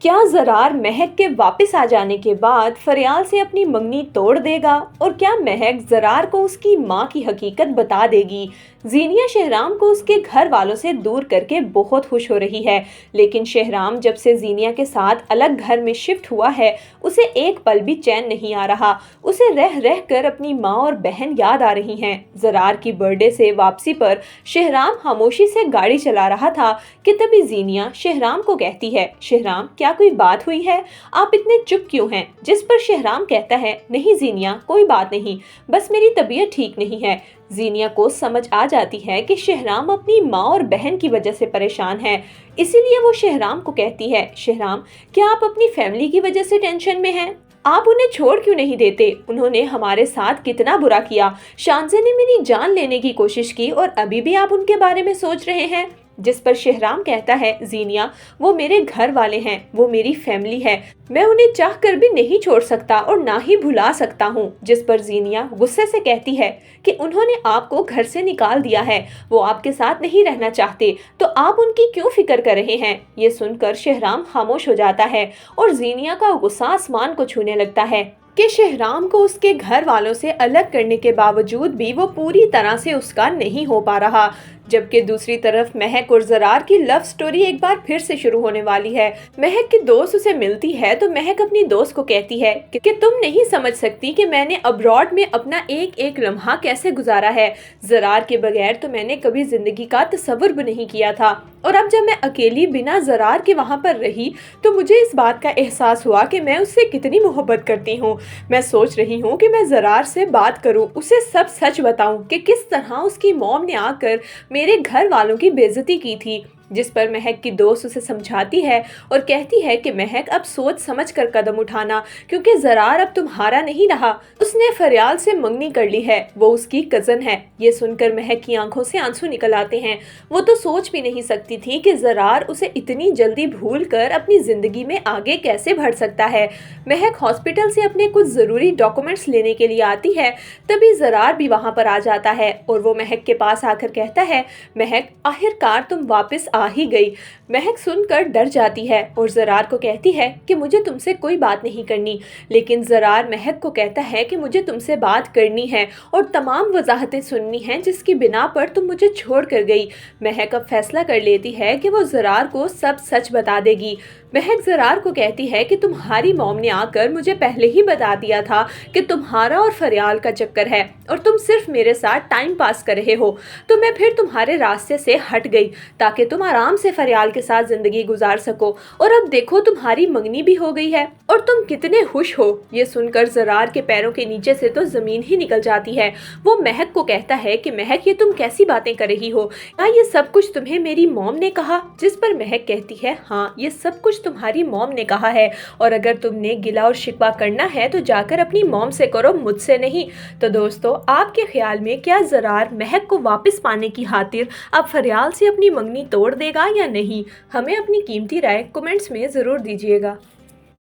क्या ज़रार महक के वापस आ जाने के बाद फरियाल से अपनी मंगनी तोड़ देगा और क्या महक ज़रार को उसकी माँ की हकीकत बता देगी। ज़ीनिया शहराम को उसके घर वालों से दूर करके बहुत खुश हो रही है, लेकिन शहराम जब से ज़ीनिया के साथ अलग घर में शिफ्ट हुआ है उसे एक पल भी चैन नहीं आ रहा। उसे रह रह कर अपनी माँ और बहन याद आ रही हैं। ज़रार की बर्थडे से वापसी पर शहराम खामोशी से गाड़ी चला रहा था कि तभी ज़ीनिया शहराम को कहती है, शहराम क्या कोई बात हुई है, आप इतने चुप क्यों हैं? जिस पर शहराम कहता है, नहीं ज़ीनिया कोई बात नहीं, बस मेरी तबीयत ठीक नहीं है। ज़ीनिया को समझ आ जाती है कि शहराम अपनी माँ और बहन की वजह से परेशान है, इसीलिए वो शहराम को कहती है, शहराम क्या आप अपनी फैमिली की वजह से टेंशन में हैं? आप उन्हें छोड़ क्यों नहीं देते? उन्होंने हमारे साथ कितना बुरा किया, शानज़े ने मेरी जान लेने की कोशिश की और अभी भी आप उनके बारे में सोच रहे हैं। जिस पर शहराम कहता है, ज़ीनिया वो मेरे घर वाले हैं, वो मेरी फैमिली है, मैं उन्हें चाह कर भी नहीं छोड़ सकता और ना ही भुला सकता हूँ। जिस पर ज़ीनिया गुस्से से कहती है कि उन्होंने आपको घर से निकाल दिया है, वो आपके साथ नहीं रहना चाहते, तो आप उनकी क्यों फिक्र कर रहे हैं? ये सुनकर शहराम खामोश हो जाता है और ज़ीनिया का गुस्सा आसमान को छूने लगता है कि शहराम को उसके घर वालों से अलग करने के बावजूद भी वो पूरी तरह से उसका नहीं हो पा रहा। जबकि दूसरी तरफ महक और ज़रार की लव स्टोरी एक बार फिर से शुरू होने वाली है। महक की दोस्त उसे मिलती है तो महक अपनी दोस्त को कहती है कि तुम नहीं समझ सकती कि मैंने अब्रॉड में अपना एक एक लम्हा कैसे गुजारा है। ज़रार के बगैर तो मैंने कभी जिंदगी का तसव्वुर भी नहीं किया था, और अब जब मैं अकेली बिना ज़रार के वहाँ पर रही तो मुझे इस बात का एहसास हुआ कि मैं उससे कितनी मोहब्बत करती हूँ। मैं सोच रही हूँ कि मैं ज़रार से बात करूँ, उसे सब सच बताऊँ कि किस तरह उसकी मॉम ने आकर मेरे घर वालों की बेइज्जती की थी। जिस पर महक की दोस्त उसे समझाती है और कहती है कि महक अब सोच समझ कर कदम उठाना, क्योंकि ज़रार अब तुम्हारा नहीं रहा, उसने फरियाल से मंगनी कर ली है, वो उसकी कज़न है। ये सुनकर महक की आंखों से आंसू निकल आते हैं। वो तो सोच भी नहीं सकती थी कि ज़रार उसे इतनी जल्दी भूल कर अपनी ज़िंदगी में आगे कैसे बढ़ सकता है। महक हॉस्पिटल से अपने कुछ ज़रूरी डॉक्यूमेंट्स लेने के लिए आती है, तभी ज़रार भी वहाँ पर आ जाता है और वो महक के पास आकर कहता है, महक आखिरकार तुम वापस आ ही गई। महक सुनकर डर जाती है और ज़रार को कहती है कि मुझे तुमसे कोई बात नहीं करनी, लेकिन ज़रार महक को कहता है कि मुझे तुमसे बात करनी है और तमाम वजाहतें सुननी हैं जिसकी बिना पर तुम मुझे छोड़ कर गई। महक अब फैसला कर लेती है कि वो ज़रार को सब सच बता देगी। महक ज़रार को कहती है कि तुम्हारी मॉम ने आकर मुझे पहले ही बता दिया था कि तुम्हारा और फरियाल का चक्कर है और तुम सिर्फ मेरे साथ टाइम पास कर रहे हो, तो मैं फिर तुम्हारे रास्ते से हट गई ताकि तुम आराम से फरियाल के साथ ज़िंदगी गुजार सको, और अब देखो तुम्हारी मंगनी भी हो गई है और तुम कितने खुश हो। ये सुनकर ज़रार के पैरों के नीचे से तो ज़मीन ही निकल जाती है। वो महक को कहता है कि महक ये तुम कैसी बातें कर रही हो, क्या ये सब कुछ तुम्हें मेरी मॉम ने कहा? जिस पर महक कहती है, हाँ ये सब कुछ तुम्हारी मॉम ने कहा है, और अगर तुमने गिला और शिकवा करना है तो जाकर अपनी मॉम से करो, मुझसे नहीं। तो दोस्तों आपके ख्याल में क्या ज़रार महक को वापस पाने की खातिर अब फरियाल से अपनी मंगनी तोड़ देगा या नहीं? हमें अपनी कीमती राय कमेंट्स में ज़रूर दीजिएगा।